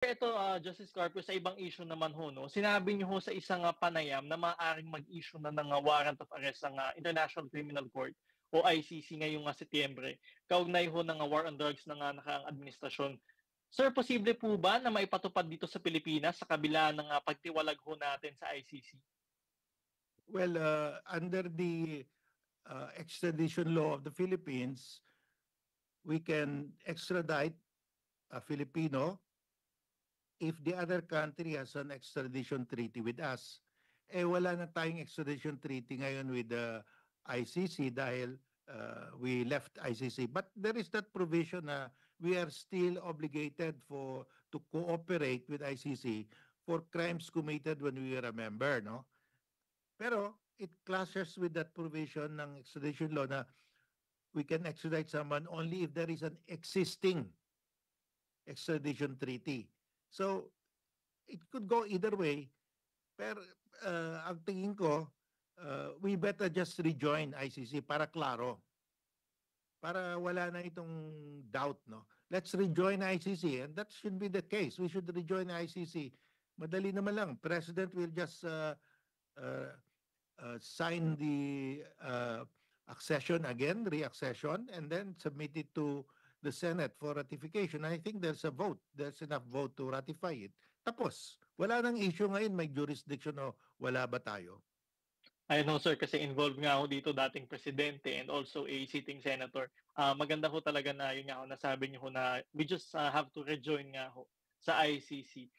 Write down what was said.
Ito, Justice Corpus, sa ibang issue naman ho 'no, sinabi niyo ho sa isang, panayam na maaaring mag-issue na ng, warrant of arrest ang, International Criminal Court o ICC ngayong, Setyembre, kaugnay ho ng, war on drugs ng, nakaraang administrasyon. Sir, posible po ba na maipatupad dito sa Pilipinas sa kabila ng, pagtiwalag ho natin sa ICC? Well, under the extradition law of the Philippines, we can extradite a Filipino if the other country has an extradition treaty with us. Eh wala na tayong extradition treaty ngayon with the ICC dahil we left ICC. But there is that provision na we are still obligated to cooperate with ICC for crimes committed when we were a member, no? Pero it clashes with that provision ng extradition law na we can extradite someone only if there is an existing extradition treaty. So it could go either way. Pero ang tingin ko, we better just rejoin ICC para klaro. Para wala na itong doubt, no? Let's rejoin ICC and that should be the case. We should rejoin ICC. Madali naman lang. President will just uh, sign the accession again, reaccession, and then submit it to the Senate for ratification. I think there's a vote. There's enough vote to ratify it. Tapos, wala nang issue ngayon, may jurisdiction o wala ba tayo? I know sir, kasi involved nga ako dito dating presidente and also a sitting senator. Maganda ho talaga na yun nga ho nasabi niyo ho na we just, have to rejoin nga ho sa ICC.